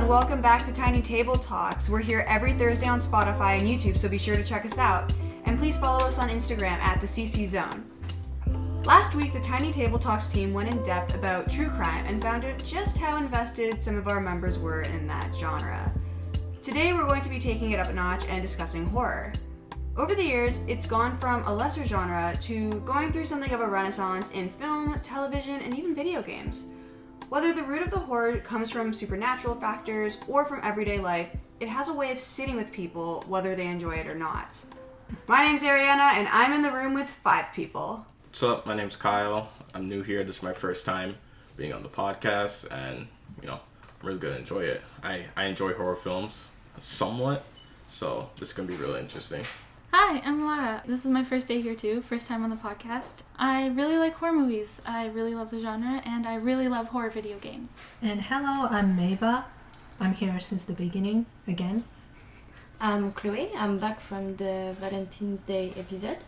and welcome back to Tiny Table Talks. We're here every Thursday on Spotify and YouTube, so be sure to check us out. And please follow us on Instagram at the CC Zone. Last week, the Tiny Table Talks team went in depth about true crime and found out just how invested some of our members were in that genre. Today, we're going to be taking it up a notch and discussing horror. Over the years, it's gone from a lesser genre to going through something of a renaissance in film, television, and even video games. Whether the root of the horror comes from supernatural factors or from everyday life, it has a way of sitting with people whether they enjoy it or not. My name's Ariana, and I'm in the room with 5 people. What's up? My name's Kyle. I'm new here. This is my first time being on the podcast, and, I'm really going to enjoy it. I enjoy horror films somewhat, so this is going to be really interesting. Hi, I'm Alara. This is my first day here too, first time on the podcast. I really like horror movies. I really love the genre, and I really love horror video games. And hello, I'm Maeva. I'm here since the beginning, again. I'm Chloé. I'm back from the Valentine's Day episode.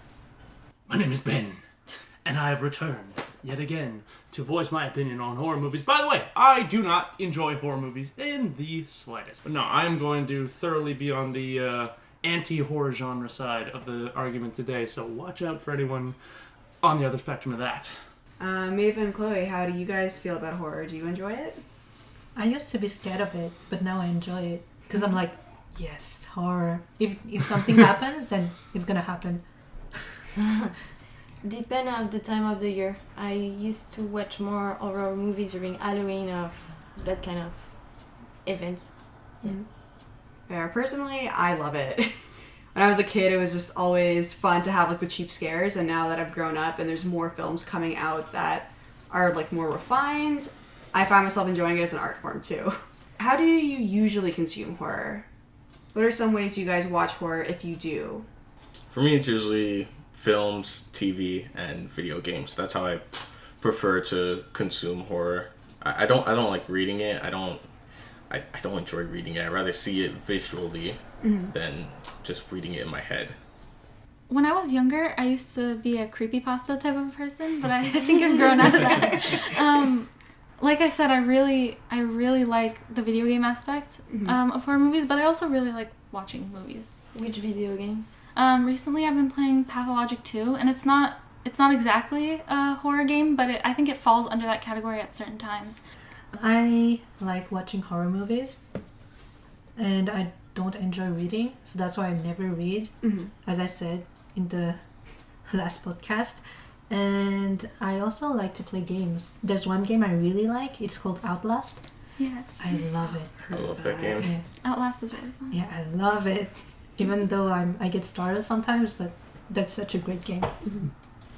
My name is Ben, and I have returned, yet again, to voice my opinion on horror movies. By the way, I do not enjoy horror movies in the slightest. But no, I am going to thoroughly be on the anti-horror genre side of the argument today, so watch out for anyone on the other spectrum of that. Maeva and Chloe, how do you guys feel about horror? Do you enjoy it? I used to be scared of it, but now I enjoy it. Because I'm like, yes, horror. If something happens, then it's gonna happen. Depend on the time of the year. I used to watch more horror movies during Halloween of that kind of events. Yeah. Yeah, personally, I love it. When I was a kid, it was just always fun to have the cheap scares, and now that I've grown up and there's more films coming out that are more refined, I find myself enjoying it as an art form too. How do you usually consume horror? What are some ways you guys watch horror if you do? For me, it's usually films, TV, and video games. That's how I prefer to consume horror. I don't like reading it. I don't enjoy reading it. I'd rather see it visually than just reading it in my head. When I was younger, I used to be a creepypasta type of person, but I think I've grown out of that. Like I said, I really like the video game aspect of horror movies, but I also really like watching movies. Which video games? Recently, I've been playing Pathologic 2, and it's not exactly a horror game, but I think it falls under that category at certain times. I like watching horror movies, and I don't enjoy reading, so that's why I never read, as I said in the last podcast. And I also like to play games. There's one game I really like. It's called Outlast. Yeah. I love it. I love that game. Yeah. Outlast is really fun. Yeah, I love it. Even though I get started sometimes, but that's such a great game.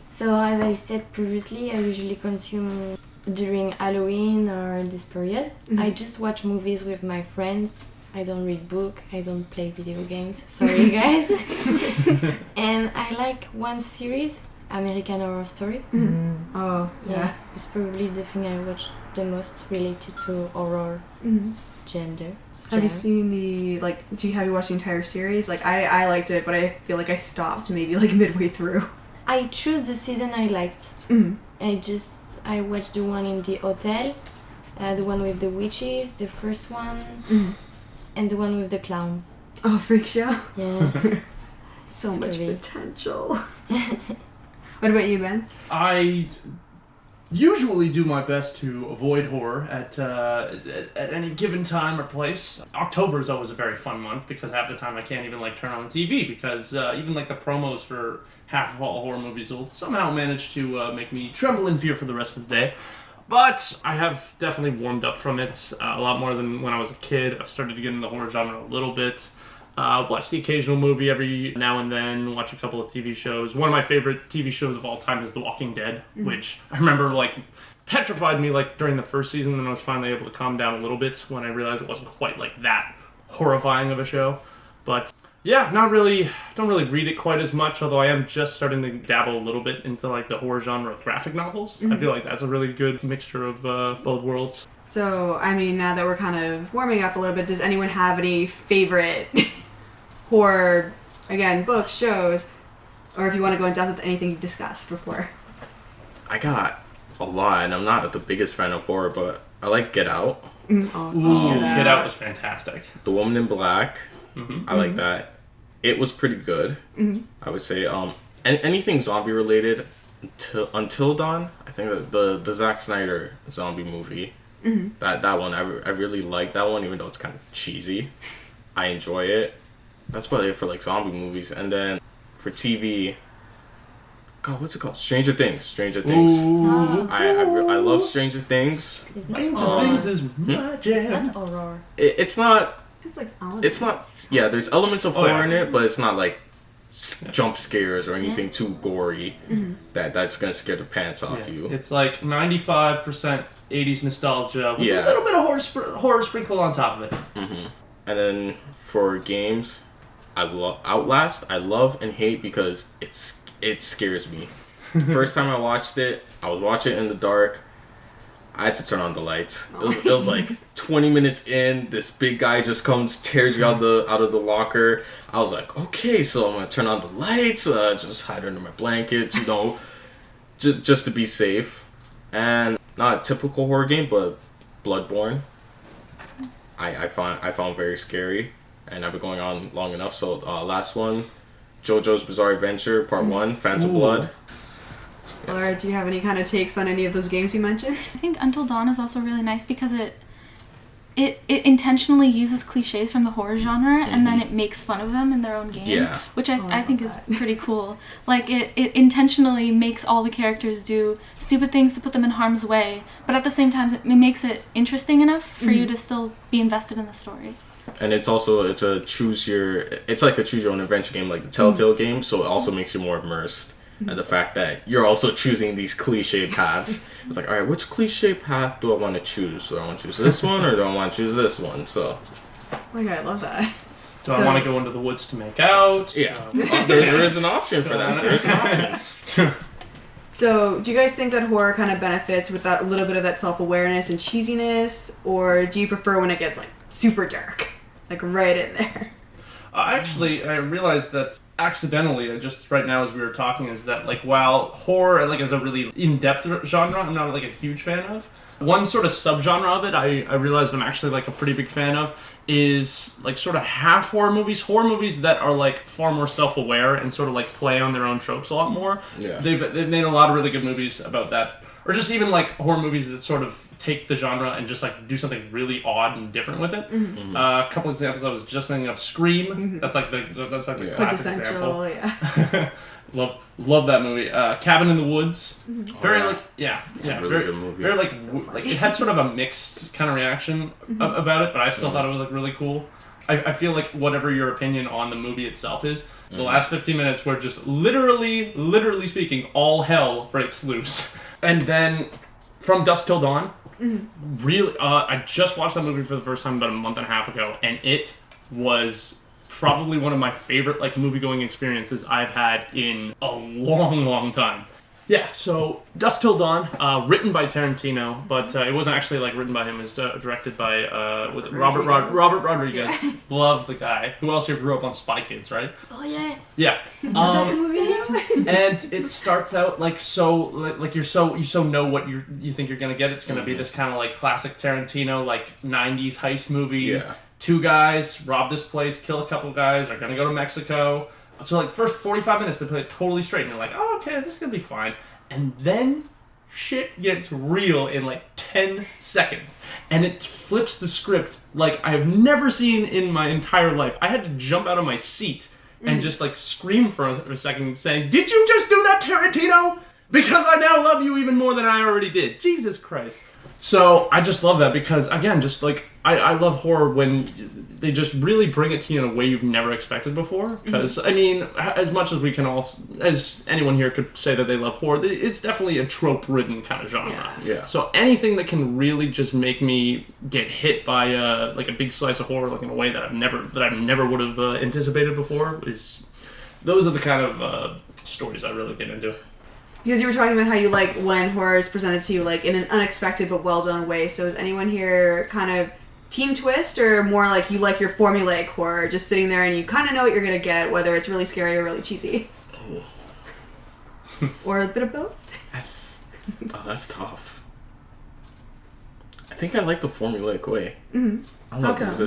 So as I said previously, I usually consume during Halloween or this period. I just watch movies with my friends. I don't read book. I don't play video games. Sorry, guys. And I like one series, American Horror Story. Oh, yeah. It's probably the thing I watch the most related to horror gender. Have you seen have you watched the entire series? I liked it, but I feel like I stopped maybe midway through. I choose the season I liked. I watched the one in the hotel, the one with the witches, the first one, and the one with the clown. Oh, freak show? Yeah. So much potential. What about you, Ben? I usually do my best to avoid horror at any given time or place. October is always a very fun month because half the time I can't even turn on the TV because even the promos for half of all horror movies will somehow manage to make me tremble in fear for the rest of the day. But I have definitely warmed up from it a lot more than when I was a kid. I've started to get into the horror genre a little bit. Watch the occasional movie every now and then, watch a couple of TV shows. One of my favorite TV shows of all time is The Walking Dead, which I remember petrified me during the first season, and I was finally able to calm down a little bit when I realized it wasn't quite that horrifying of a show. But yeah, don't really read it quite as much, although I am just starting to dabble a little bit into the horror genre of graphic novels. I feel like that's a really good mixture of both worlds. So, now that we're kind of warming up a little bit, does anyone have any favorite horror, again, books, shows, or if you want to go in depth with anything you've discussed before? I got a lot, and I'm not the biggest fan of horror, but I like Get Out. Ooh, Get Out was fantastic. The Woman in Black. I like that. It was pretty good. I would say. Anything zombie related until Dawn. I think the Zack Snyder zombie movie. That one I really like that one, even though it's kind of cheesy. I enjoy it. That's about it for like zombie movies. And then for TV, God, what's it called? Stranger Things. Ooh. I love Stranger Things. Stranger Things is my jam. It's not horror. It's not. It's like It's not. Yeah, there's elements of horror in it, but it's not like jump scares or anything too gory that's gonna scare the pants off you. It's like 95% 80s nostalgia with Yeah. a little bit of horror sprinkled on top of it. And then for games, I love Outlast. I love and hate because it scares me. First time I watched it, I was watching it in the dark. I had to turn on the lights. It was like 20 minutes in, this big guy just comes, tears you out of the locker. I was like, okay, so I'm gonna turn on the lights, just hide under my blankets, just to be safe. And not a typical horror game, but Bloodborne. I found very scary, and I've been going on long enough. So last one, JoJo's Bizarre Adventure Part 1, Phantom Blood. Alara, do you have any kind of takes on any of those games you mentioned? I think Until Dawn is also really nice because it intentionally uses cliches from the horror genre and then it makes fun of them in their own game, which I think is pretty cool. Like it intentionally makes all the characters do stupid things to put them in harm's way, but at the same time it makes it interesting enough for you to still be invested in the story. And it's a choose your own adventure game like the Telltale game, so it also makes you more immersed. And the fact that you're also choosing these cliche paths. It's like, all right, which cliche path do I want to choose? Do I want to choose this one or do I want to choose this one? So, Oh my god, I love that. Do I want to go into the woods to make out? Yeah. There is an option for that. There is an option. So, do you guys think that horror kind of benefits with that little bit of that self-awareness and cheesiness, or do you prefer when it gets like super dark, like right in there? Actually, I realized that accidentally, just right now as we were talking, is that like while horror like is a really in-depth genre, I'm not like a huge fan of. One sort of subgenre of it, I realized I'm actually like a pretty big fan of, is like sort of half horror movies that are like far more self-aware and sort of like play on their own tropes a lot more. Yeah. They've made a lot of really good movies about that. Or just even like horror movies that sort of take the genre and just like do something really odd and different with it. A couple examples I was just thinking of: Scream. That's like the classic example. Yeah. love that movie. Cabin in the Woods. Very like really good movie. Very like it had sort of a mixed kind of reaction about it, but I still thought it was like really cool. I feel like whatever your opinion on the movie itself is, the last 15 minutes were just literally speaking, all hell breaks loose. And then From Dusk Till Dawn, really, I just watched that movie for the first time about a month and a half ago, and it was probably one of my favorite like movie-going experiences I've had in a long time. Yeah, so Dusk Till Dawn, written by Tarantino, but it wasn't actually like written by him. It was directed by Robert Rodriguez. Yeah. Love the guy. Who else here grew up on Spy Kids, right? Oh yeah. Yeah. That movie. And it starts out like you so know what you think you're gonna get. It's gonna be this kind of like classic Tarantino like 90s heist movie. Yeah. Two guys rob this place, kill a couple guys, are gonna go to Mexico. So like first 45 minutes they play it totally straight and you're like, oh okay, this is gonna be fine. And then shit gets real in like 10 seconds. And it flips the script like I've never seen in my entire life. I had to jump out of my seat and just like scream for a second saying, did you just do that, Tarantino? Because I now love you even more than I already did. Jesus Christ. So I just love that because, again, just like, I love horror when they just really bring it to you in a way you've never expected before. Because, I mean, as much as we can all, as anyone here could say that they love horror, it's definitely a trope-ridden kind of genre. Yeah. So anything that can really just make me get hit by like a big slice of horror, like in a way that I never would have anticipated before, those are the kind of stories I really get into. Because you were talking about how you like when horror is presented to you like in an unexpected but well done way. So is anyone here kind of team twist or more like you like your formulaic horror, just sitting there and you kind of know what you're going to get, whether it's really scary or really cheesy? Or a bit of both? That's tough. I think I like the formulaic way. Mm-hmm. I don't know. Okay.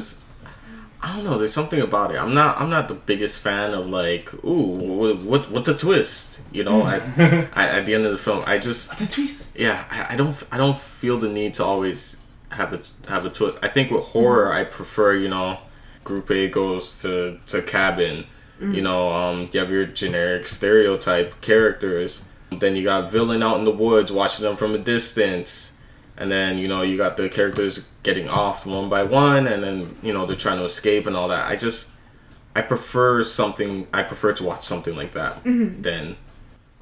I don't know. There's something about it. I'm not the biggest fan of like, ooh, what's a twist? You know, at the end of the film, I just What's a twist? yeah, I don't feel the need to always have a twist. I think with horror, I prefer, you know, group A goes to cabin. You know, you have your generic stereotype characters. Then you got villain out in the woods, watching them from a distance. And then, you know, you got the characters getting off one by one, and then, you know, they're trying to escape and all that. I prefer to watch something like that than,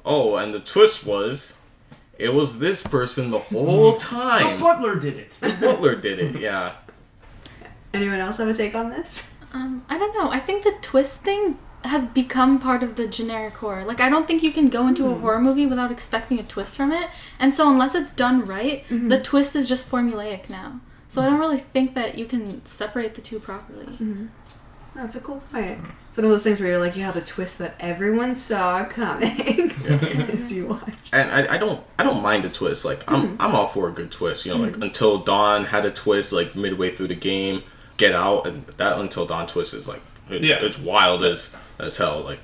oh, and the twist was, it was this person the whole time. The butler did it. The butler did it, yeah. Anyone else have a take on this? I don't know. I think the twist thing has become part of the generic horror. Like, I don't think you can go into a horror movie without expecting a twist from it. And so unless it's done right, the twist is just formulaic now. So I don't really think that you can separate the two properly. That's a cool point. It's one of those things where you're like, you have a twist that everyone saw coming as you watch. And I don't mind a twist. Like, I'm all for a good twist. You know, like Until Dawn had a twist like midway through the game. Get Out, and that Until Dawn twist is like it's wild as hell. Like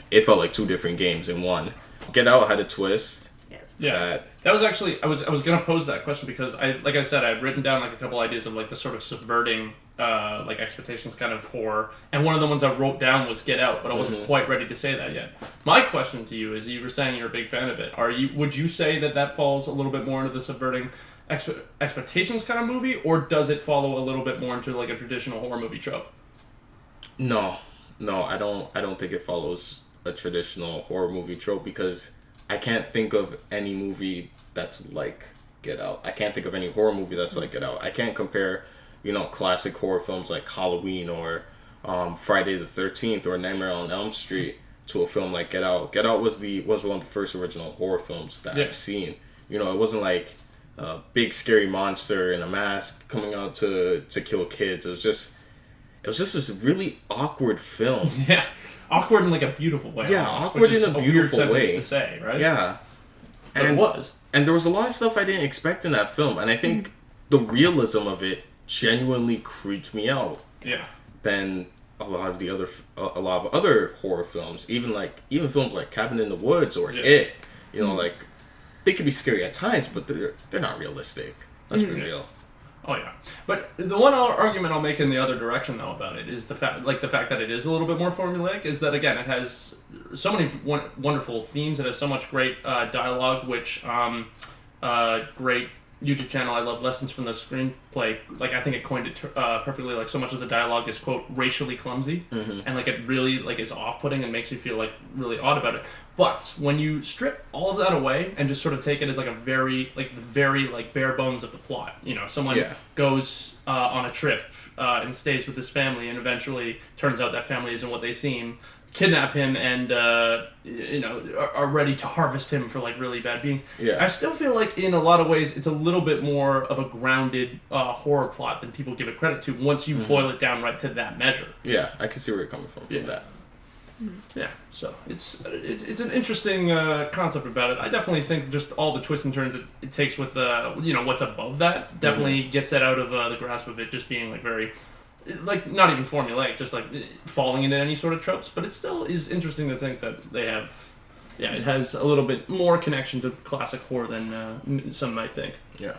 it felt like two different games in one. Get Out had a twist. Yes. Yeah, that was actually I was gonna pose that question because like I said, I'd written down like a couple ideas of like the sort of subverting like expectations kind of horror, and one of the ones I wrote down was Get Out, but I wasn't quite ready to say that yet. My question to you is, you were saying you're a big fan of it. Would you say that falls a little bit more into the subverting expectations kind of movie, or does it follow a little bit more into like a traditional horror movie trope? No, I don't think it follows a traditional horror movie trope, because I can't think of any movie that's like Get Out. I can't think of any horror movie that's like Get Out. I can't compare, you know, classic horror films like Halloween or Friday the 13th or Nightmare on Elm Street to a film like Get Out. Get Out was one of the first original horror films that I've seen. You know, it wasn't like a big scary monster in a mask coming out to kill kids. It was just this really awkward film. Yeah, awkward in like a beautiful way. Yeah, almost, awkward which is in a weird beautiful sentence way to say, right? Yeah, but it was. And there was a lot of stuff I didn't expect in that film, and I think the realism of it genuinely creeped me out. Yeah. Than a lot of other horror films, even films like Cabin in the Woods or It. You know, like, they could be scary at times, but they're not realistic. Let's be real. Oh yeah, but the one argument I'll make in the other direction though about it is the fact that it is a little bit more formulaic. Is that again, it has so many wonderful themes. It has so much great dialogue, which great YouTube channel I love, Lessons from the Screenplay. Like, I think it coined it perfectly. Like, so much of the dialogue is quote racially clumsy, and like it really like is off-putting and makes you feel like really odd about it. But when you strip all of that away and just sort of take it as like the very bare bones of the plot, you know, someone goes on a trip and stays with this family, and eventually turns out that family isn't what they seem, kidnap him, and you know, are ready to harvest him for like really bad beings. Yeah. I still feel like in a lot of ways it's a little bit more of a grounded horror plot than people give it credit to once you boil it down right to that measure. Yeah, I can see where you're coming from that. Yeah, so it's an interesting concept about it. I definitely think just all the twists and turns it takes with you know, what's above that definitely gets it out of the grasp of it just being like very, like, not even formulaic, just like falling into any sort of tropes. But it still is interesting to think that they have, it has a little bit more connection to classic horror than some might think. Yeah.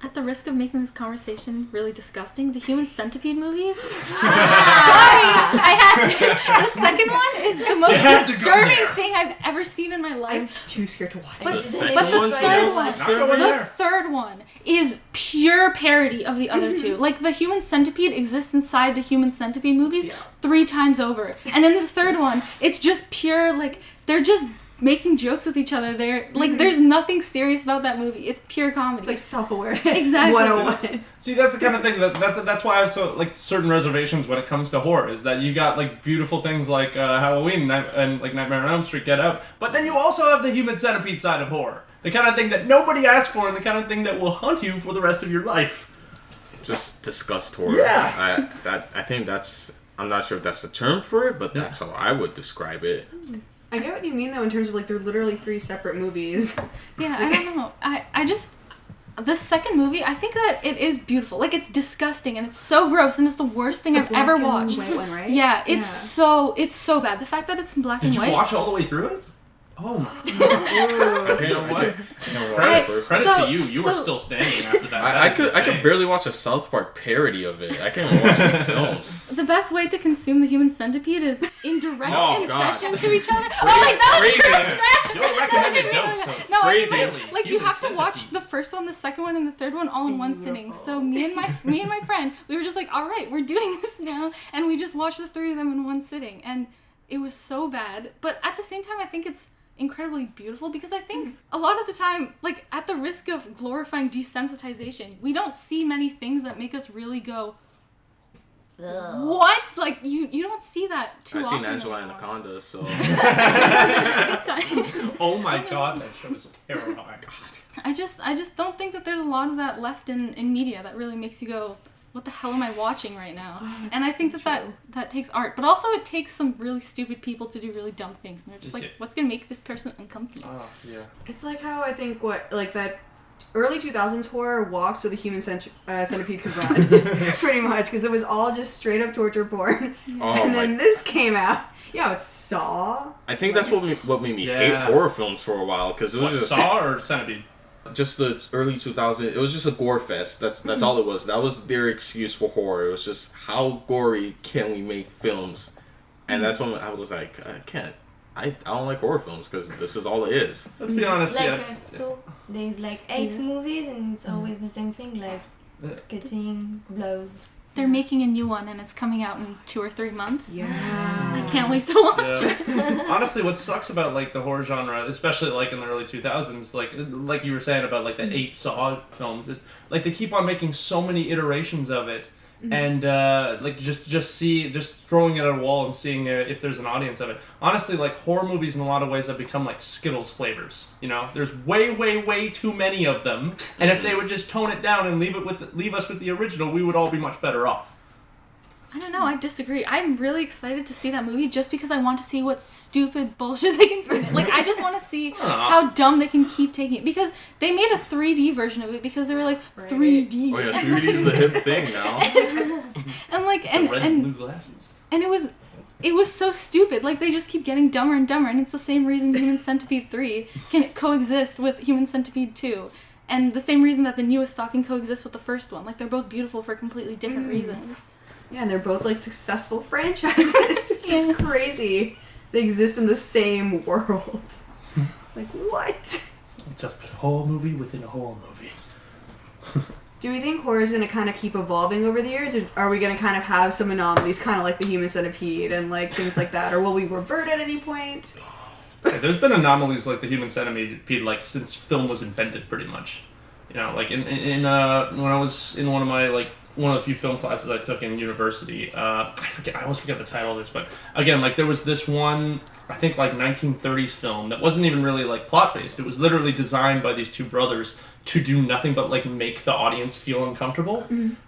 At the risk of making this conversation really disgusting, the Human Centipede movies. Sorry, I had to. The second one is the most disturbing thing I've ever seen in my life. I'm too scared to watch it. But the third one is pure parody of the other two. Like, the Human Centipede exists inside the Human Centipede movies 3 times over. And then the third one, it's just pure, like, they're just making jokes with each other. They're like, there's nothing serious about that movie. It's pure comedy. It's like self-awareness. Exactly. 101. See, that's the kind of thing that's why I have so like certain reservations when it comes to horror, is that you got like beautiful things like Halloween and like Nightmare on Elm Street, Get Out, but then you also have the Human Centipede side of horror, the kind of thing that nobody asked for and the kind of thing that will haunt you for the rest of your life. Just disgust horror. Yeah. I think that's, I'm not sure if that's the term for it, but that's how I would describe it. I get what you mean, though, in terms of, like, they're literally 3 separate movies. Yeah, I don't know. I just... The second movie, I think that it is beautiful. Like, it's disgusting and it's so gross and it's the worst thing I've ever watched. White one, right? Yeah, it's so bad. The fact that it's in black and white. Did you watch all the way through it? Oh my god. You know what? Credit to you. You were still standing after that. I could barely watch a South Park parody of it. I can't even watch the films. The best way to consume the Human Centipede is in direct concession to each other. Your recommended dose. No, Phrasing. like you have to watch the first one, the second one, and the third one all in one sitting. So me and my friend, we were just like, all right, we're doing this now, and we just watched the three of them in one sitting, and it was so bad. But at the same time, I think it's incredibly beautiful because I think a lot of the time, like at the risk of glorifying desensitization, we don't see many things that make us really go, what? Like you don't see that too often. I've seen Angela Anaconda, so. Oh my god, that show is terrifying. I just don't think that there's a lot of that left in media that really makes you go, what the hell am I watching right now? And I think that takes art, but also it takes some really stupid people to do really dumb things, and they're just like, what's gonna make this person uncomfortable? Yeah. It's like how I think that early 2000s horror walked so the human centipede could run, pretty much, because it was all just straight up torture porn. And then this came out. Yeah, it's Saw. I think that's what made me hate horror films for a while, because it was just Saw or Centipede. Just the early 2000s, it was just a gore fest. That's all it was. That was their excuse for horror. It was just, how gory can we make films? And that's when I was like, I don't like horror films because this is all it is. Let's be honest. So there's like 8 movies and it's always the same thing, like cutting, blood. They're making a new one and it's coming out in 2 or 3 months. Yeah. I can't wait to watch it. Honestly, what sucks about like the horror genre, especially like in the early 2000s, like you were saying about like the 8 Saw films, like they keep on making so many iterations of it. And like just throwing it at a wall and seeing if there's an audience of it. Honestly, like horror movies in a lot of ways have become like Skittles flavors. You know, there's way too many of them. And if they would just tone it down and leave us with the original, we would all be much better off. I don't know, I disagree. I'm really excited to see that movie just because I want to see what stupid bullshit they can put in it. Like, I just want to see how dumb they can keep taking it. Because they made a 3D version of it because they were like, 3D. Oh yeah, 3D is the hip thing now. and like, the red and blue glasses. And it was so stupid. Like, they just keep getting dumber and dumber. And it's the same reason Human Centipede 3 can coexist with Human Centipede 2. And the same reason that the newest Saw can coexist with the first one. Like, they're both beautiful for completely different reasons. Yeah, and they're both like successful franchises, which is crazy. They exist in the same world. Like, what? It's a horror movie within a horror movie. Do we think horror is going to kind of keep evolving over the years, or are we going to kind of have some anomalies, kind of like the Human Centipede and like things like that, or will we revert at any point? Yeah, there's been anomalies like the Human Centipede like since film was invented, pretty much. You know, like in when I was in one of the few film classes I took in university, I always forget the title of this, but again, like there was this one, I think like 1930s film that wasn't even really like plot based. It was literally designed by these two brothers to do nothing but like make the audience feel uncomfortable.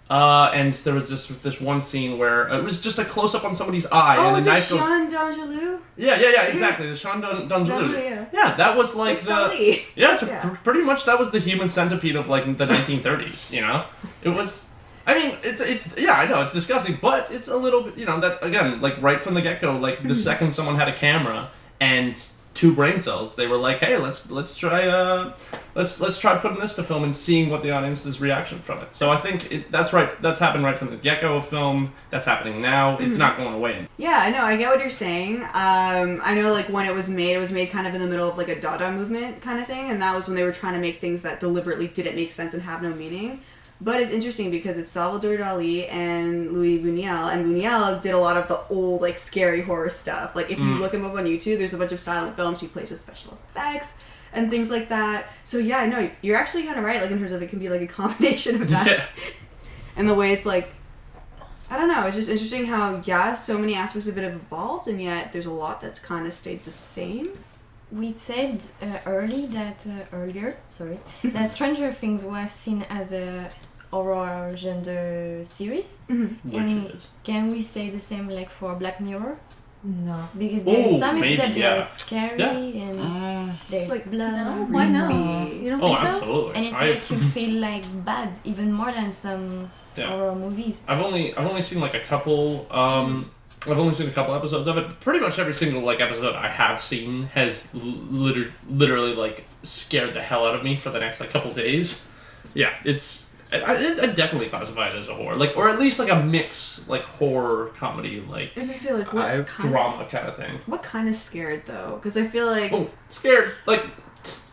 And there was this one scene where it was just a close up on somebody's eye. Oh, and the Sean Donjalou? Yeah, exactly. The Sean Donjalou. Yeah, that was like pretty much that was the Human Centipede of like the 1930s. You know, it was. I mean, it's yeah, I know it's disgusting, but it's a little bit, you know, that again, like right from the get go, like the second someone had a camera and 2 brain cells, they were like, hey, let's try putting this to film and seeing what the audience's reaction from it. So I think that's right. That's happened right from the get go of film. That's happening now. It's not going away. Yeah, I know. I get what you're saying. I know, like when it was made kind of in the middle of like a Dada movement kind of thing, and that was when they were trying to make things that deliberately didn't make sense and have no meaning. But it's interesting because it's Salvador Dali and Louis Buñuel, and Buñuel did a lot of the old, like, scary horror stuff. Like, if you look him up on YouTube, there's a bunch of silent films he plays with special effects and things like that. So, yeah, I know, you're actually kind of right, like, in terms of it can be, like, a combination of that. Yeah. And the way it's, like, I don't know, it's just interesting how, so many aspects of it have evolved, and yet there's a lot that's kind of stayed the same. We said earlier that Stranger Things was seen as a horror genre series. Which it is. Can we say the same like for Black Mirror? No. Because there's some maybe, episodes that yeah. are scary and there's like, blood. No, why not? Maybe. You don't Oh, think so? absolutely. And it makes you feel like bad even more than some Yeah. horror movies. I've only seen like a couple. I've only seen a couple episodes of it. Pretty much every single like episode I have seen has literally like scared the hell out of me for the next like couple days. Yeah, it's. I definitely classify it as a horror, like, or at least like a mix, like horror comedy, like Is this like what kind drama kind of thing. What kind of scared though? Because I feel like. Oh, scared, like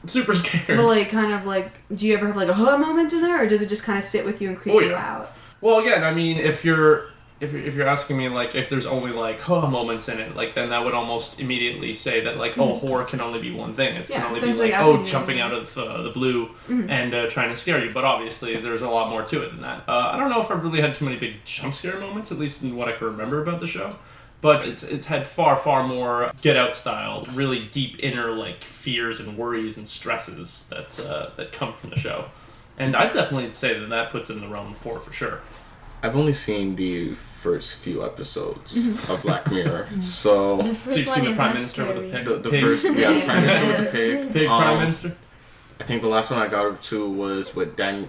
super scared. But like, kind of like, do you ever have like a huh moment in there, or does it just kind of sit with you and creep you out? Well, again, I mean, if you're asking me like if there's only like moments in it, like then that would almost immediately say that like horror can only be one thing. It can only be like jumping out of the blue and trying to scare you. But obviously there's a lot more to it than that. I don't know if I've really had too many big jump scare moments, at least in what I can remember about the show. But it's had far more Get Out style, really deep inner like fears and worries and stresses that come from the show. And I'd definitely say that puts it in the realm of horror for sure. I've only seen the first few episodes of Black Mirror, so The So you've first seen one the is Prime not Minister with scary. the pig? the first, the Prime Minister with the pig. Pig Prime Minister? I think the last one I got to was with Daniel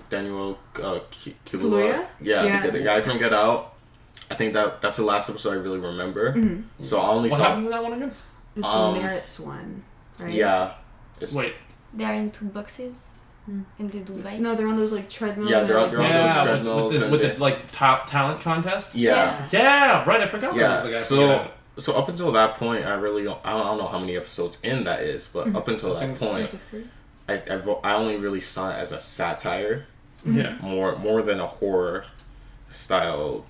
Kaluuya. Kaluuya? Yeah. The guy from Get Out. I think that's the last episode I really remember. So I only What saw. happens in that one again? This is the merits one, right? Yeah. Wait. They are in two boxes and they do bike. No, they're on those like treadmills. Yeah, and they're on like, those treadmills with and the like top talent contest. Yeah. Yeah, right. I forgot that was the guy. So up until that point, I don't know how many episodes in that is, but up until that point, I only really saw it as a satire, more than a horror style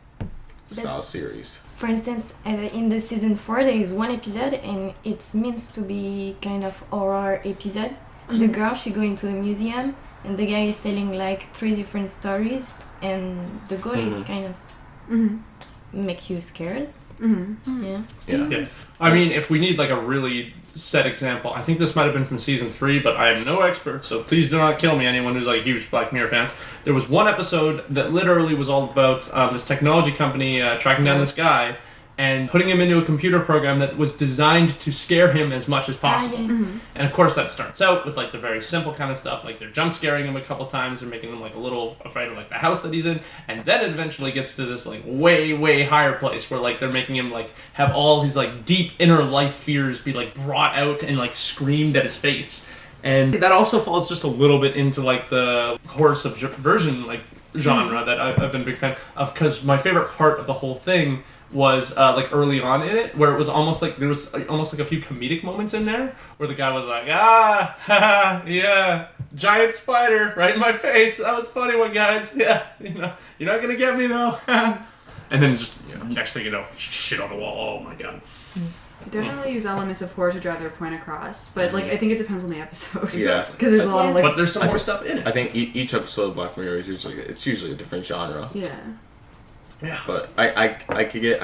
series. For instance, in the season 4 there is one episode and it's meant to be kind of horror episode. The girl, she go into a museum and the guy is telling like 3 different stories and the goal is kind of make you scared. Yeah. I mean, if we need like a really set example, I think this might have been from season 3, but I am no expert, so please do not kill me, anyone who's like huge Black Mirror fans. There was one episode that literally was all about this technology company tracking down this guy and putting him into a computer program that was designed to scare him as much as possible. And of course that starts out with like the very simple kind of stuff, like they're jump scaring him a couple times, they're making him like a little afraid of like the house that he's in, and then it eventually gets to this like way higher place where like they're making him like have all his like deep inner life fears be like brought out and like screamed at his face. And that also falls just a little bit into like the horror subversion like genre that I've been a big fan of, because my favorite part of the whole thing was like early on in it, where it was almost like there was almost like a few comedic moments in there where the guy was like, yeah, giant spider right in my face, that was a funny one, guys, yeah, you know, you're not gonna get me though. And then just next thing you know, shit on the wall. Oh my god. Definitely use elements of horror to drive their point across, but like I think it depends on the episode. Yeah. Because there's a lot of like. But there's some more stuff in it. I think each episode of Black Mirror is usually a different genre. Yeah. Yeah. But I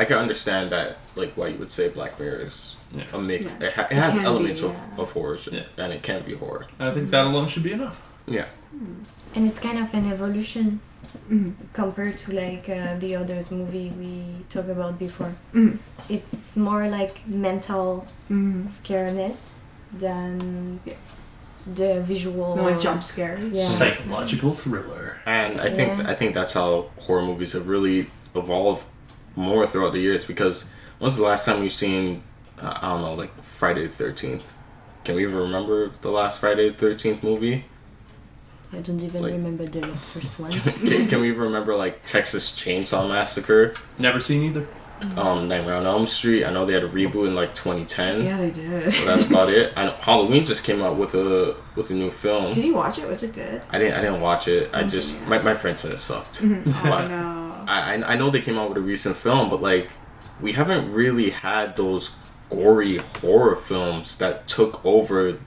can understand that, like, why you would say Black Mirror is a mix. Yeah. It has can elements be, of horror, and it can be horror. I think that alone should be enough. Yeah. And it's kind of an evolution compared to like the others movie we talked about before. It's more like mental scareness than the visual like jump scares. Yeah. Psychological thriller. And I think that's how horror movies have really evolved more throughout the years, because when's the last time you've seen I don't know, like Friday the 13th? Can we even remember the last Friday the 13th movie? I don't even remember the first one. Can we even remember like Texas Chainsaw Massacre? Never seen either. Nightmare on Elm Street. I know they had a reboot in like 2010. Yeah, they did. So that's about it. I know Halloween just came out with a new film. Did you watch it? Was it good? I didn't watch it. I just my friend said it sucked. Oh no. I know they came out with a recent film, but like we haven't really had those gory horror films that took over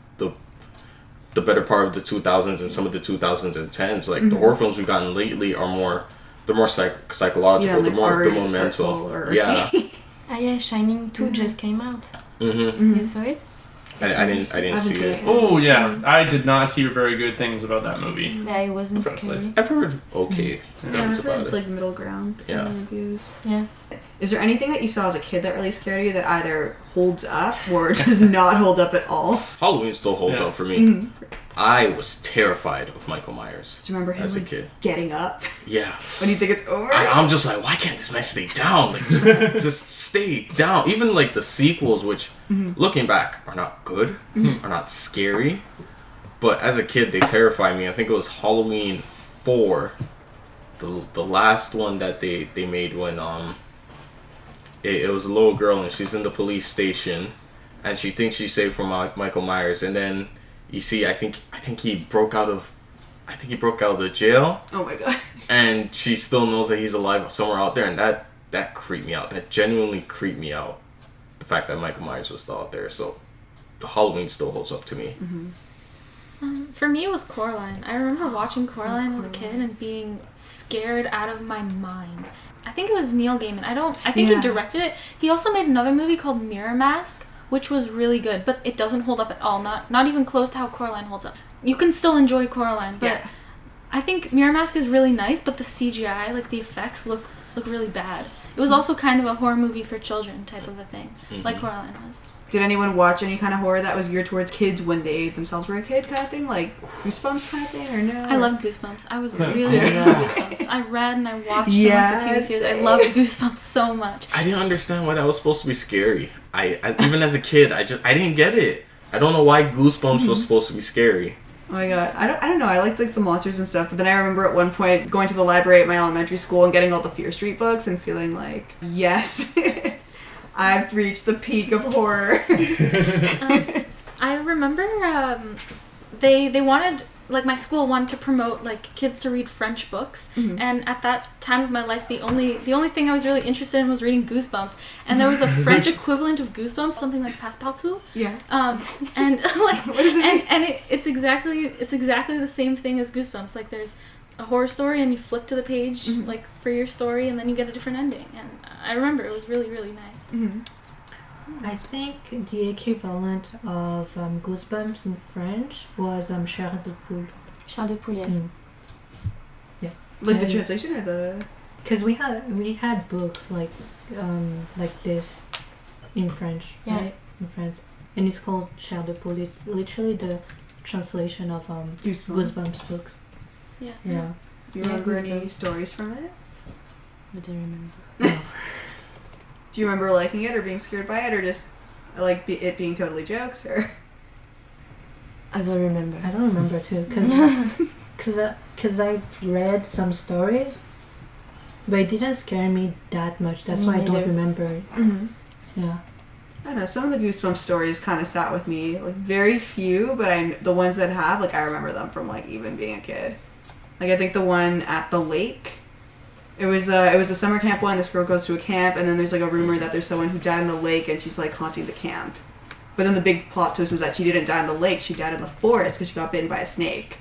the better part of the 2000s and some of the 2010s. Like the horror films we've gotten lately are more psychological, like they're more mental. or yeah. Yeah, Shining 2 just came out. You saw it? I didn't see it. Oh yeah, I did not hear very good things about that movie. Yeah, it wasn't Honestly. scary. I've heard okay Yeah, things I've about heard it. like middle ground kind of reviews. Yeah. Is there anything that you saw as a kid that really scared you that either holds up or does not hold up at all? Halloween still holds up for me. I was terrified of Michael Myers. Do you remember him as a like, kid? getting up Yeah. when you think it's over? I'm just like, why can't this man stay down? Like, just stay down. Even like the sequels, which looking back are not good, are not scary, but as a kid they terrified me. I think it was Halloween 4, the last one that they made when it was a little girl and she's in the police station, and she thinks she's safe from Michael Myers, and then you see, I think he broke out of the jail. Oh my god. And she still knows that he's alive somewhere out there, and that creeped me out. That genuinely creeped me out. The fact that Michael Myers was still out there. So Halloween still holds up to me. For me, it was Coraline. I remember watching Coraline as a kid and being scared out of my mind. I think it was Neil Gaiman. I think he directed it. He also made another movie called Mirror Mask, which was really good, but it doesn't hold up at all. Not even close to how Coraline holds up. You can still enjoy Coraline, but I think Mirror Mask is really nice, but the CGI, like the effects, look really bad. It was also kind of a horror movie for children type of a thing, like Coraline was. Did anyone watch any kind of horror that was geared towards kids when they themselves were a kid kind of thing? Like Goosebumps kind of thing, or no? I loved Goosebumps. I was really into Goosebumps. I read and I watched some of the TV series. I loved Goosebumps so much. I didn't understand why that was supposed to be scary. I even as a kid, I didn't get it. I don't know why Goosebumps was supposed to be scary. Oh my god, I don't know. I liked like the monsters and stuff, but then I remember at one point going to the library at my elementary school and getting all the Fear Street books and feeling like, yes, I've reached the peak of horror. I remember they wanted, like my school wanted to promote like kids to read French books, and at that time of my life the only thing I was really interested in was reading Goosebumps, and there was a French equivalent of Goosebumps, something like Passepartout. Yeah. And like What does it mean? and it's exactly the same thing as Goosebumps. Like there's a horror story and you flip to the page like for your story and then you get a different ending, and I remember it was really, really nice. I think the equivalent of Goosebumps in French was Chair de Poule. Chair de Poule, yes. Yeah. Like the translation or the... Because we had books like this in French, right? In France. And it's called Chair de Poule. It's literally the translation of Goosebumps books. Yeah. Yeah. Do you remember any Goosebumps. stories from it? I don't remember. Do you remember liking it or being scared by it, or just like it being totally jokes, or... I don't remember. I don't remember too, because I've read some stories, but it didn't scare me that much. That's why I don't remember it. Yeah. I don't know, some of the Goosebumps stories kind of sat with me, like very few, but the ones that have, like I remember them from like even being a kid. Like I think the one at the lake, it was a summer camp one. This girl goes to a camp, and then there's like a rumor that there's someone who died in the lake, and she's like haunting the camp. But then the big plot twist is that she didn't die in the lake; she died in the forest because she got bitten by a snake.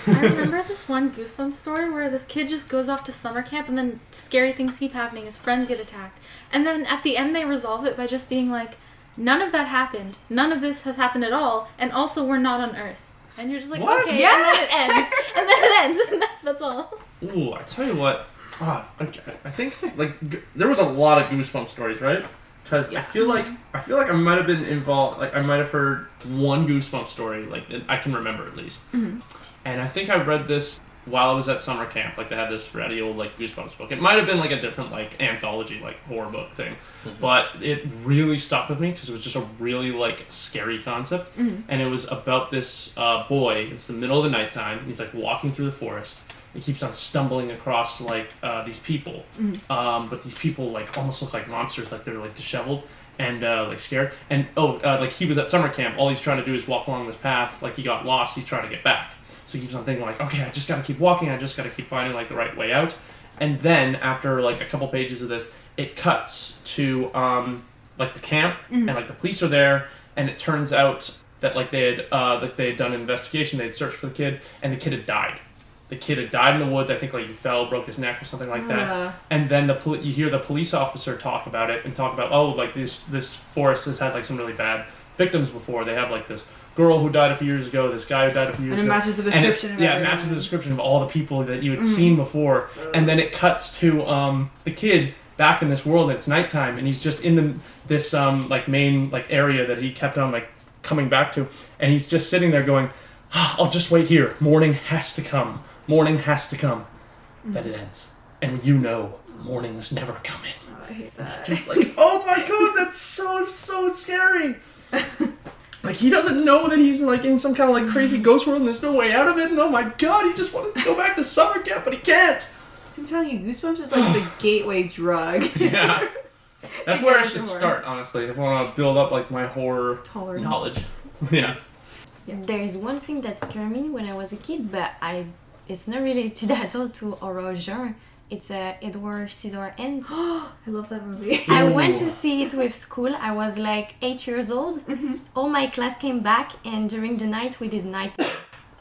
I remember this one Goosebumps story where this kid just goes off to summer camp and then scary things keep happening. His friends get attacked. And then at the end they resolve it by just being like, none of that happened. None of this has happened at all. And also we're not on Earth. And you're just like, What? okay. Yeah! And then it ends. And then it ends. And that's all. Ooh, I tell you what. I think like there was a lot of Goosebumps stories, right? Because I feel like I might have been involved. Like I might have heard one Goosebumps story, like that I can remember at least. And I think I read this while I was at summer camp. Like they had this ratty old like Goosebumps book. It might have been like a different like anthology like horror book thing, but it really stuck with me because it was just a really like scary concept. And it was about this boy. It's the middle of the nighttime. He's like walking through the forest. He keeps on stumbling across like these people, but these people like almost look like monsters, like they're like disheveled and like scared. And like he was at summer camp. All he's trying to do is walk along this path. Like he got lost. He's trying to get back. So he keeps on thinking like, okay, I just gotta keep walking. I just gotta keep finding like the right way out. And then after like a couple pages of this, it cuts to like the camp and like the police are there, and it turns out that like they had done an investigation. They had searched for the kid, and the kid had died. The kid had died in the woods. I think like he fell, broke his neck or something like that. And then you hear the police officer talk about it and talk about like this forest has had like some really bad victims before. They have like this girl who died a few years ago, this guy who died a few years And it ago. matches the description of It everyone. matches the description of all the people that you had seen before. And then it cuts to the kid back in this world, and it's nighttime, and he's just in this like main like area that he kept on like coming back to, and he's just sitting there going, I'll just wait here. Morning has to come. Morning has to come. Then it ends. And morning is never coming. Oh, I hate that. Just like, oh my god, that's so scary. Like, he doesn't know that he's like in some kind of like crazy ghost world and there's no way out of it. And oh my god, he just wanted to go back to summer camp, but he can't. I'm telling you, Goosebumps is like the gateway drug. Yeah. That's where I Together should horror. start, honestly, if I want to build up like my horror Tolerance. knowledge. Yeah. There is one thing that scared me when I was a kid, but it's not related at all to horror genre. It's Edward Scissorhands. I love that movie. I went to see it with school. I was like 8 years old. All my class came back, and during the night we did night.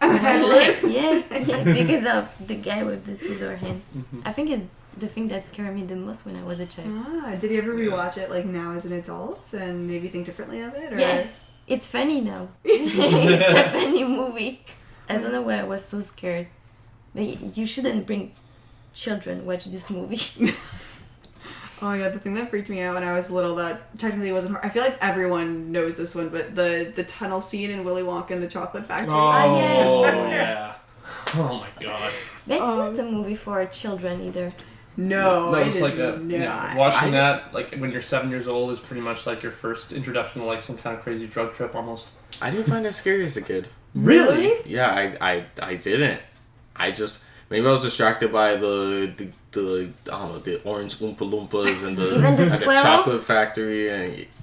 Yeah, because of the guy with the scissor hand. I think it's the thing that scared me the most when I was a child. Did you ever rewatch it like now as an adult and maybe think differently of it? Or? Yeah, it's funny now. It's a funny movie. I don't know why I was so scared. But you shouldn't bring children watch this movie. Oh my god, the thing that freaked me out when I was little that technically wasn't horror. I feel like everyone knows this one, but the tunnel scene in Willy Wonka and the Chocolate Factory. Oh, yeah. yeah. Oh my god. That's not a movie for children either. No, it it's is like not. watching that like when you're 7 years old is pretty much like your first introduction to like some kind of crazy drug trip almost. I didn't find that scary as a kid. Really? Yeah, I didn't. I just maybe I was distracted by the I don't know, the orange Oompa Loompas and the Even the and the squirrel? chocolate factory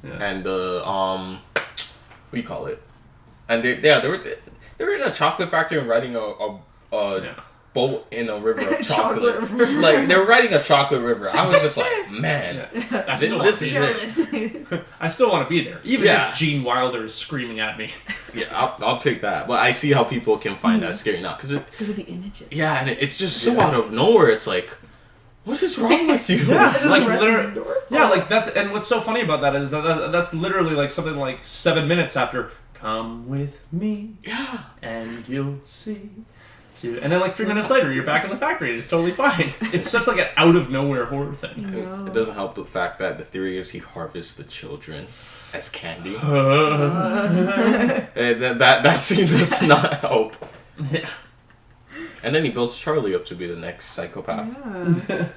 and the what do you call it? And they were in a chocolate factory and riding a boat in a river of chocolate. Like they were riding a chocolate river. I was just like, man, this is it. I still want to be there, even Yeah. if Gene Wilder is screaming at me. Yeah, I'll take that. But I see how people can find that scary now because of the images. yeah, and it's just so out of nowhere. It's like, what is wrong with you? Like literally, like that's and what's so funny about that is that's literally like something like 7 minutes after "Come with me, Yeah. and you'll see." And then like 3 minutes later, you're back in the factory. And it's totally fine. It's such like an out of nowhere horror thing. It doesn't help the fact that the theory is he harvests the children as candy. And that scene does not help. Yeah. And then he builds Charlie up to be the next psychopath. Yeah,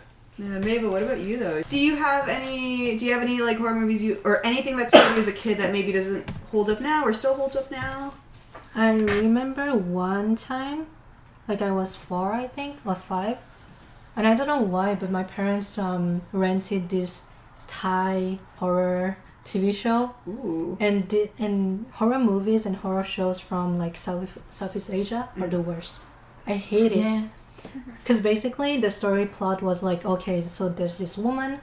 Maeva, what about you though? Do you have any like horror movies or anything that scared you as a kid that maybe doesn't hold up now or still holds up now? I remember one time, like I was 4, I think, or 5, and I don't know why, but my parents rented this Thai horror TV show. Ooh. And horror movies and horror shows from like Southeast Asia are the worst. I hate it. Yeah. Because basically the story plot was like, okay, so there's this woman,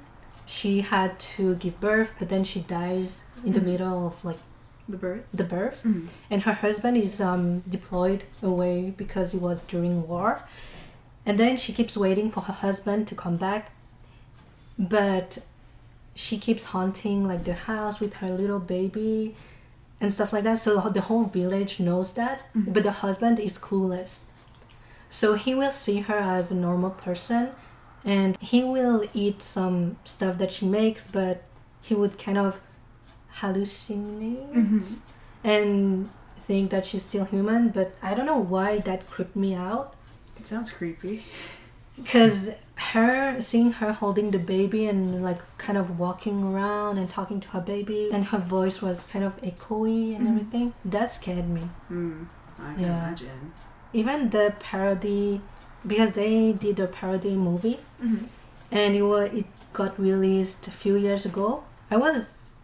she had to give birth, but then she dies in the middle of like The birth. the birth, and her husband is deployed away because he was during war, and then she keeps waiting for her husband to come back, but she keeps haunting like the house with her little baby and stuff like that, so the whole village knows that, but the husband is clueless, so he will see her as a normal person and he will eat some stuff that she makes, but he would kind of hallucinate and think that she's still human, but I don't know why that creeped me out. It sounds creepy. Because seeing her holding the baby and like kind of walking around and talking to her baby, and her voice was kind of echoey and everything, that scared me. I can imagine. Even the parody, because they did a parody movie, and it got released a few years ago. I was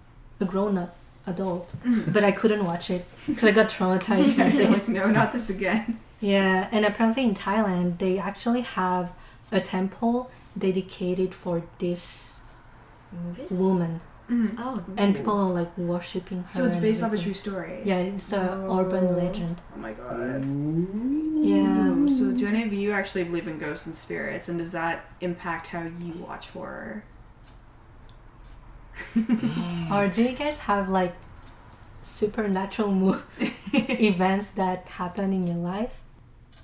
a grown-up adult, but I couldn't watch it because I got traumatized by this. No, not this again. Yeah, and apparently in Thailand they actually have a temple dedicated for this woman, Oh. and people are like worshipping her. So it's and based off a everything. true story. Yeah, it's an urban legend. Oh my god. Yeah. So do any of you actually believe in ghosts and spirits, and does that impact how you watch horror? Or do you guys have like supernatural events that happen in your life?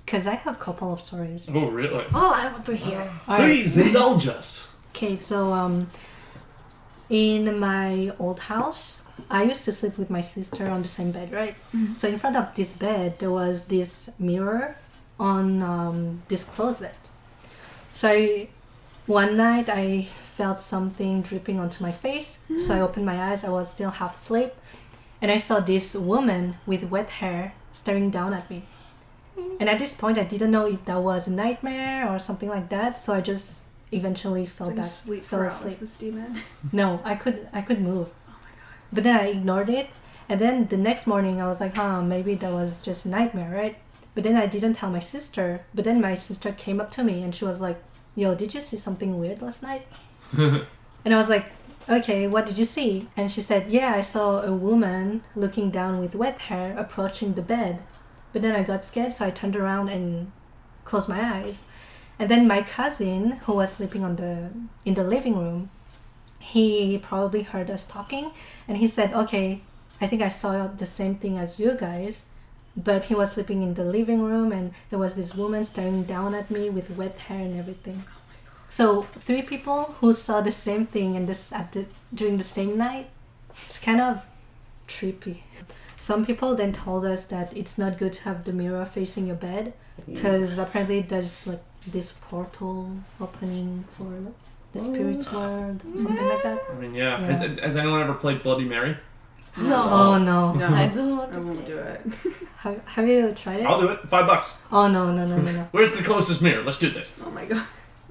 Because I have a couple of stories. Oh, really? Oh, I want to hear. Please indulge us. Okay, so in my old house, I used to sleep with my sister on the same bed, right? Mm-hmm. So in front of this bed, there was this mirror on this closet. So one night I felt something dripping onto my face. So I opened my eyes. I was still half asleep. And I saw this woman with wet hair staring down at me. And at this point, I didn't know if that was a nightmare or something like that. So I just eventually fell asleep. Demon. No, I could move. But then I ignored it. And then the next morning, I was like, maybe that was just a nightmare, right? But then I didn't tell my sister. But then my sister came up to me and she was like, yo, did you see something weird last night? And I was like, okay, what did you see? And she said, yeah, I saw a woman looking down with wet hair approaching the bed. But then I got scared, so I turned around and closed my eyes. And then my cousin, who was sleeping in the living room, he probably heard us talking. And he said, okay, I think I saw the same thing as you guys. But he was sleeping in the living room and there was this woman staring down at me with wet hair and everything. So 3 people who saw the same thing and during the same night, it's kind of trippy. Some people then told us that it's not good to have the mirror facing your bed because apparently there's like this portal opening for the spirit's world, something like that. I mean, yeah. Has anyone ever played Bloody Mary? No. Oh no. No, I don't want I to won't play. do it. Have you tried it? I'll do it. $5. Oh no. Where's the closest mirror? Let's do this. Oh my god.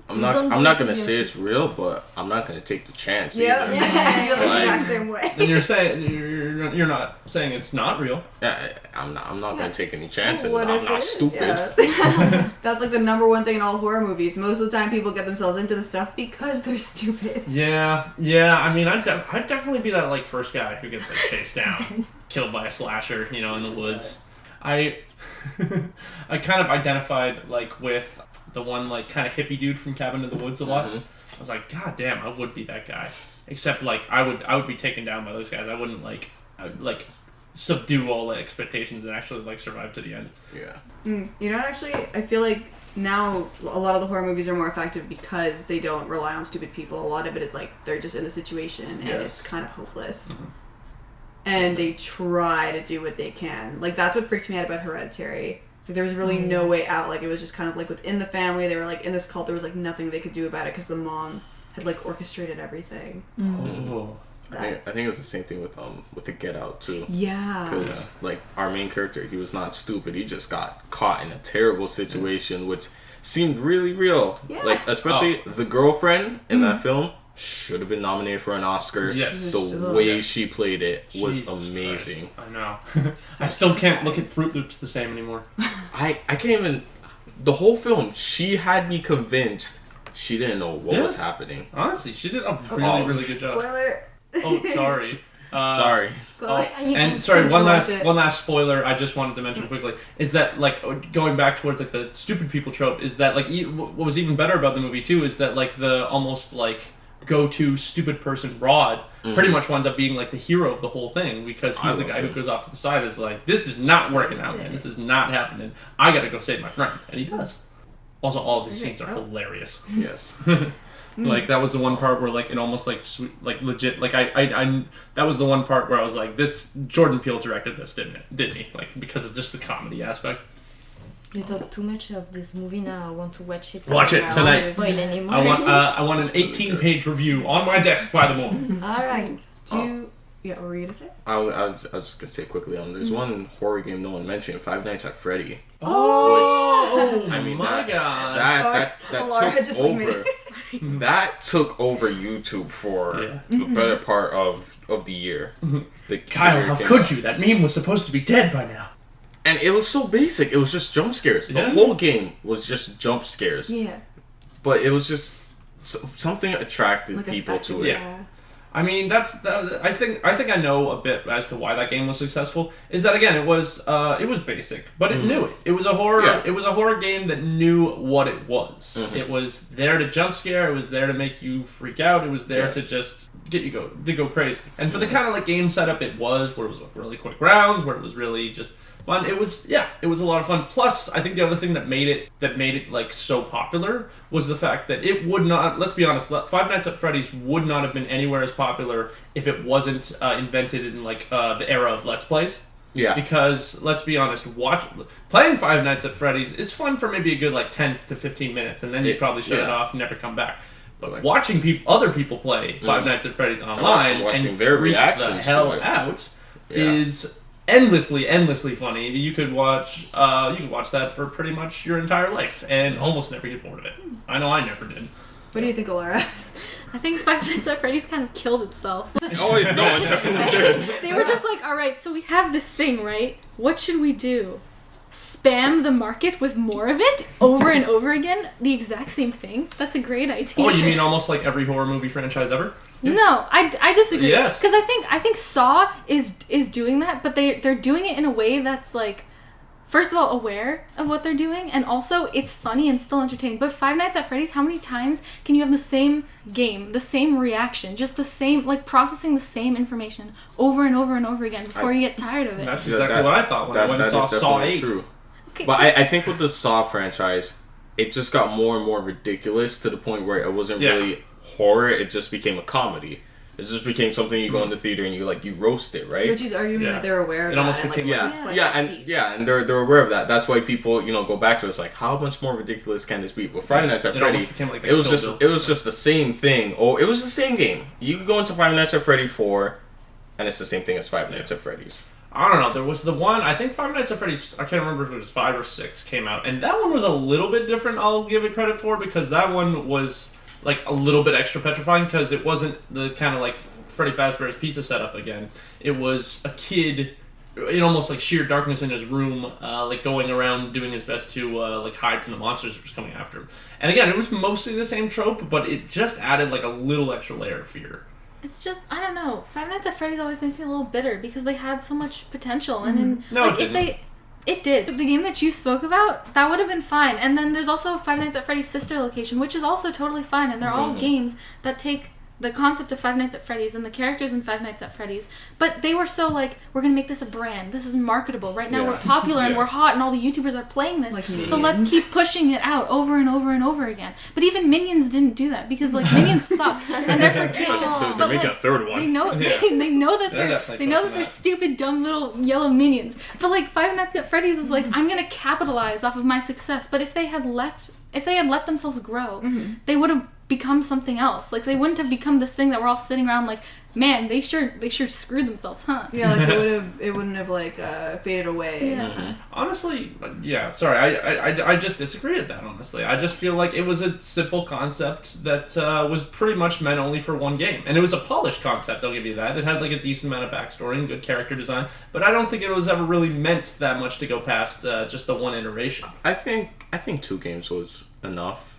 I'm Don't do not it gonna to say your it's real, but I'm not gonna take the chance Yeah, either. I feel the Like- exact same way. Then you're saying you're not saying it's not real. Yeah, I'm not gonna take any chances. What I'm if not it is? stupid. Yeah. That's like the number one thing in all horror movies. Most of the time, people get themselves into the stuff because they're stupid. Yeah. I mean, I'd definitely be that like first guy who gets like chased down, killed by a slasher, you know, in the woods. I kind of identified like with the one like kind of hippie dude from Cabin in the Woods a lot. Mhm. I was like, God damn, I would be that guy. Except like I would be taken down by those guys. I wouldn't I would like subdue all the expectations and actually like survive to the end. Yeah. You know what, actually, I feel like now a lot of the horror movies are more effective because they don't rely on stupid people. A lot of it is like they're just in the situation and it's kind of hopeless. Mhm. And they try to do what they can. Like, that's what freaked me out about Hereditary. Like, there was really no way out. Like, it was just kind of like within the family. They were like in this cult. There was like nothing they could do about it because the mom had like orchestrated everything. Oh. I think it was the same thing with the Get Out too. Yeah. Because like our main character, he was not stupid. He just got caught in a terrible situation, which seemed really real. Yeah. Like especially the girlfriend in that film should have been nominated for an Oscar. Yes. The So way good. she played it was Jesus amazing. Christ. I know. I still can't look at Fruit Loops the same anymore. I can't even. The whole film, she had me convinced she didn't know what was happening. Honestly, she did a really good job. Spoiler. Oh, sorry. Sorry. Oh, You and can sorry, still watch it. one last spoiler I just wanted to mention quickly is that like going back towards like the stupid people trope is that like what was even better about the movie too is that like the almost like go-to stupid person Rod pretty much winds up being like the hero of the whole thing because he's I the love guy who him. goes off to the side is like, this is not working out, man. This is not happening. I gotta go save my friend, and he does. Also, all of these scenes are hilarious. Yes. Like that was the one part where like it almost like sweet, like legit like I that was the one part where I was like, this Jordan Peele directed this, didn't he? Like because of just the comedy aspect. You talk too much of this movie now. I want to watch it. Watch it I tonight. won't spoil anymore. I want an 18-page review on my desk by the morning. All right. Do you... Yeah, what were you gonna say? I was just gonna say quickly. There's one horror game no one mentioned, Five Nights at Freddy. Oh, I mean, my God. That Alara took just like made over. That took over YouTube for the better part of the year. Kyle, how could you? That meme was supposed to be dead by now. And it was so basic. It was just jump scares. The Yeah. whole game was just jump scares. Yeah. But it was just something attracted Like people to it. Yeah. I mean, I think I know a bit as to why that game was successful. Is that again, it was basic, but it knew it. It was a horror. Yeah. It was a horror game that knew what it was. Mhm. It was there to jump scare. It was there to make you freak out. It was there to Yes. just to go crazy. And for the kind of like game setup it was, where it was like really quick rounds, where it was really just fun. It was a lot of fun. Plus, I think the other thing that made it like so popular was the fact that it would not. Let's be honest, Five Nights at Freddy's would not have been anywhere as popular if it wasn't invented in like the era of Let's Plays. Yeah. Because let's be honest, playing Five Nights at Freddy's is fun for maybe a good like 10 to 15 minutes, and then you probably shut it off and never come back. But like, watching other people play Five Nights at Freddy's online and their freak reactions the hell to it out is endlessly funny. You could watch that for pretty much your entire life and almost never get bored of it. I know I never did. What do you think, Alara? I think Five Nights at Freddy's kind of killed itself. Oh, no, it definitely did. They were just like, all right, so we have this thing, right? What should we do? Spam the market with more of it over and over again? The exact same thing? That's a great idea. Oh, you mean almost like every horror movie franchise ever? Yes. No, I disagree. Yes. Because I think Saw is doing that, but they're doing it in a way that's like, first of all, aware of what they're doing, and also it's funny and still entertaining. But Five Nights at Freddy's, how many times can you have the same game, the same reaction, just the same, like processing the same information over and over and over again before you get tired of it? That's exactly what I thought when I went and saw Saw 8. True. Okay, But I think with the Saw franchise, it just got more and more ridiculous to the point where it wasn't really horror, it just became a comedy. It just became something you go in the theater and you roast it, right? Which is arguing that they're aware of it that. almost and, became and they're aware of that. That's why people go back to it. It's like, how much more ridiculous can this be? But Friday Nights at Freddy, like it was just the same thing. Oh, it was the same game. You could go into Five Nights at Freddy 4, and it's the same thing as Five Nights at Freddy's. I don't know. There was the one, I think Five Nights at Freddy's, I can't remember if it was 5 or 6 came out, and that one was a little bit different. I'll give it credit for, because that one was like a little bit extra petrifying, because it wasn't the kind of like Freddy Fazbear's Pizza setup again. It was a kid in almost like sheer darkness in his room, like going around doing his best to like hide from the monsters that was coming after him. And again, it was mostly the same trope, but it just added like a little extra layer of fear. it's just, I don't know. Five Nights at Freddy's always makes me a little bitter because they had so much potential, and it did. The game that you spoke about, that would have been fine. And then there's also Five Nights at Freddy's sister location, which is also totally fine. And they're all games that take the concept of Five Nights at Freddy's and the characters in Five Nights at Freddy's. But they were so like, we're going to make this a brand. This is marketable. Right now we're popular and we're hot and all the YouTubers are playing this. Like so let's keep pushing it out over and over and over again. But even Minions didn't do that because like Minions suck and they're for kids. They're making a third one. They know that they're stupid, dumb little yellow minions. But like Five Nights at Freddy's was like, I'm gonna capitalize off of my success. But if they had let themselves grow, they would have become something else. Like they wouldn't have become this thing that we're all sitting around like, man, they sure screwed themselves, huh? Yeah, like it wouldn't have like faded away. Yeah. Honestly, yeah. Sorry, I just disagree with that. Honestly, I just feel like it was a simple concept that was pretty much meant only for one game, and it was a polished concept. I'll give you that. It had like a decent amount of backstory and good character design, but I don't think it was ever really meant that much to go past just the one iteration. I think 2 games was enough.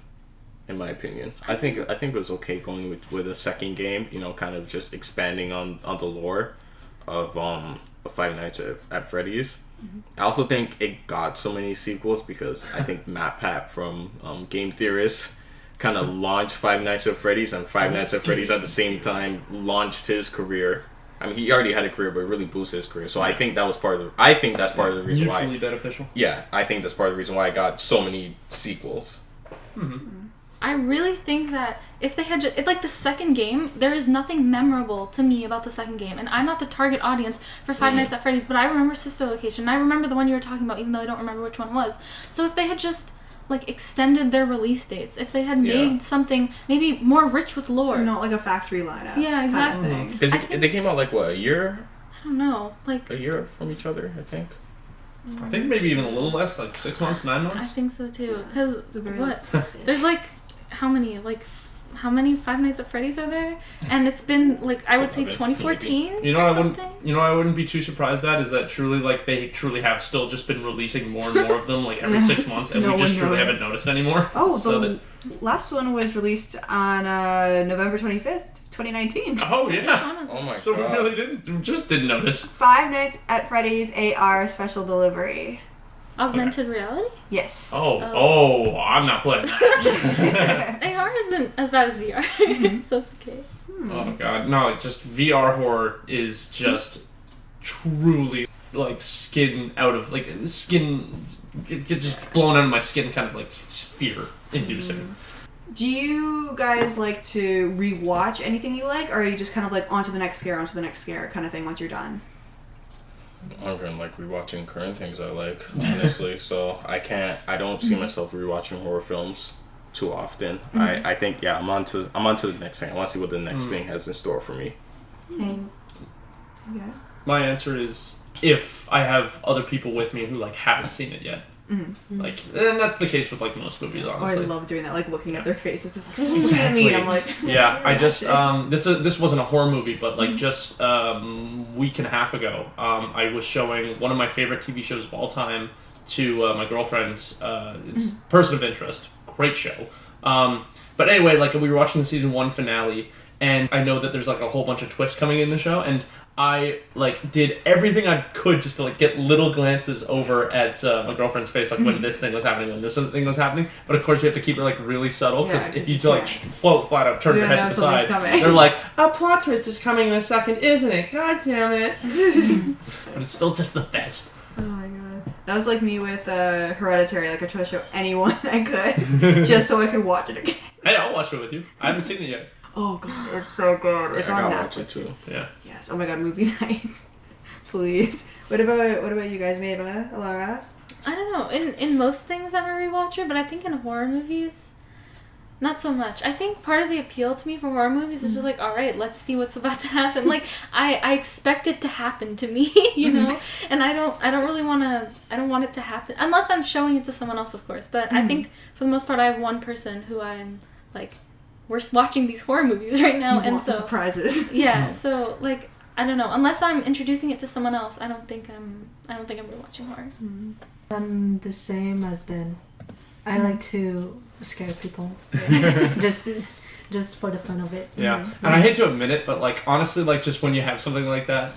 In my opinion, I think it was okay going with a second game. Kind of just expanding on the lore of Five Nights at Freddy's. I also think it got so many sequels because I think Matt Pat from Game Theorist kind of launched Five Nights at Freddy's, and Five Nights at Freddy's at the same time launched his career. I mean, he already had a career, but it really boosted his career. So I think that was part of the reason why. Mutually beneficial. Yeah, I think that's part of the reason why I got so many sequels. I really think that if they had like the second game, there is nothing memorable to me about the second game, and I'm not the target audience for Five Nights at Freddy's, but I remember Sister Location, and I remember the one you were talking about, even though I don't remember which one it was. So if they had just like extended their release dates, if they had made something maybe more rich with lore, so not like a factory lineup. Yeah, exactly. Kind of thing. They came out like what, a year? I don't know, like a year from each other, I think. I think maybe even a little less, like 6 months, 9 months. I think so too, because there's like how many Five Nights at Freddy's are there? And it's been like, I would say 2014. You know what I wouldn't be too surprised at is that truly like they truly have still just been releasing more and more of them like every 6 months, and we just truly haven't noticed anymore. Oh, the last one was released on November 25th, 2019. Oh yeah. Oh my god. So we really didn't notice. Five Nights at Freddy's AR special delivery. Augmented reality? Yes. Oh, I'm not playing that. AR isn't as bad as VR, so it's okay. Oh god, no! It's just VR horror is just truly like skin out of like skin, get just blown out of my skin, kind of like fear inducing. Do you guys like to rewatch anything you like, or are you just kind of like onto the next scare kind of thing once you're done? I don't even like rewatching current things I like, honestly. So I don't see myself rewatching horror films too often. I think I'm on to the next thing. I want to see what the next thing has in store for me. Same. Yeah. My answer is if I have other people with me who like haven't seen it yet. Like, and that's the case with like most movies, honestly. Oh, I love doing that, like looking at their faces. They're like, stop looking at me. And I'm like, yeah. I just this wasn't a horror movie, but like just week and a half ago, I was showing one of my favorite TV shows of all time to my girlfriend. It's Person of Interest, great show. But anyway, like we were watching the season 1 finale, and I know that there's like a whole bunch of twists coming in the show, and I like did everything I could just to like get little glances over at my girlfriend's face, like when this thing was happening, when this thing was happening. But of course, you have to keep it like really subtle, because if you like float flat out, turn your head to the side, they're like, "A plot twist is coming in a second, isn't it? God damn it!" But it's still just the best. oh my god, that was like me with Hereditary. Like I tried to show anyone I could just so I could watch it again. Hey, I'll watch it with you. I haven't seen it yet. Oh god, it's so good. It's I on gotta watch it Netflix too. Yeah. Yes. Oh my god, movie night. Please. What about you guys, Maeva, Alara? I don't know. In most things, I'm a rewatcher, but I think in horror movies, not so much. I think part of the appeal to me for horror movies is just like, all right, let's see what's about to happen. Like I expect it to happen to me, you know, and I don't really I don't want it to happen unless I'm showing it to someone else, of course. But I think for the most part, I have one person who I'm like, we're watching these horror movies right now, and so surprises. Yeah, so like I don't know. Unless I'm introducing it to someone else, I don't think I'm rewatching horror. I'm the same as Ben. I like to scare people, just for the fun of it. Yeah, and I hate to admit it, but like honestly, like just when you have something like that,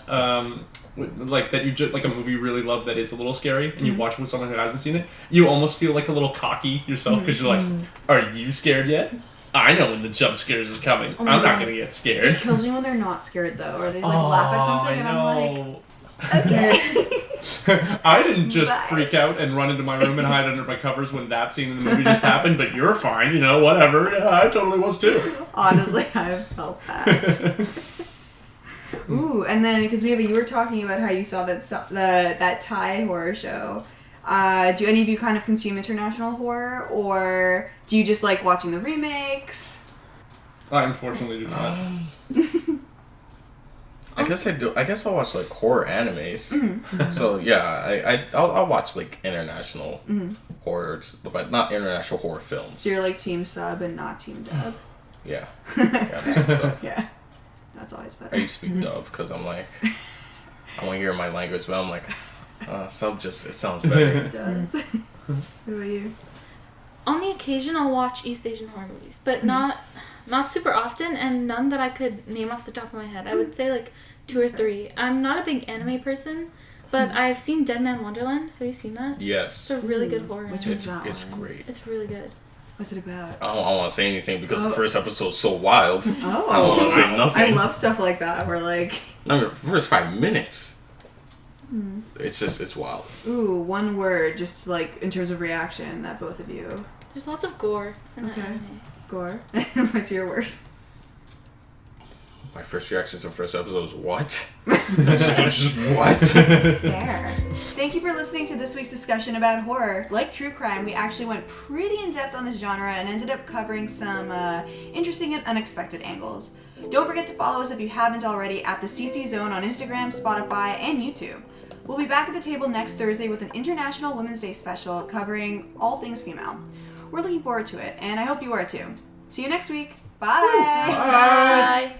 like that you just like a movie you really love that is a little scary, and you watch it with someone who hasn't seen it, you almost feel like a little cocky yourself because you're like, "Are you scared yet? I know when the jump scares is coming. I'm not gonna get scared." It kills me when they're not scared though, or they like laugh at something, and I'm like, okay. I didn't just freak out and run into my room and hide under my covers when that scene in the movie just happened, but you're fine, you know, whatever. Yeah, I totally was too. Honestly, I've felt that. Ooh, and then because maybe you were talking about how you saw that Thai horror show. Do any of you kind of consume international horror, or do you just like watching the remakes? I unfortunately do not. I guess I do. I guess I'll watch like horror animes. So yeah, I'll watch like international horrors, but not international horror films. So you're like team sub and not team dub. Yeah. So. Yeah, that's always better. I used to be dub because I'm like, I want to hear my language, but I'm like, sub it sounds better. It does. What about you? On the occasion, I'll watch East Asian horror movies, but not super often, and none that I could name off the top of my head. I would say like 2 or 3. I'm not a big anime person, but I've seen Dead Man Wonderland. Have you seen that? Yes. It's a really good horror. Which anime. one's that It's one? great. It's really good. What's it about? I don't want to say anything because the first episode's so wild. Oh, I don't want to say nothing. I love stuff like that. Where like, I mean, first 5 minutes. It's wild. ooh, one word, just like in terms of reaction, that both of you. There's lots of gore in the Okay. anime. Gore. What's your word? My first reaction to the first episode was, what? just what? Fair. Thank you for listening to this week's discussion about horror. Like true crime, we actually went pretty in depth on this genre and ended up covering some interesting and unexpected angles. Don't forget to follow us if you haven't already at the CC Zone on Instagram, Spotify, and YouTube. We'll be back at the table next Thursday with an International Women's Day special covering all things female. We're looking forward to it, and I hope you are too. See you next week. Bye. Bye.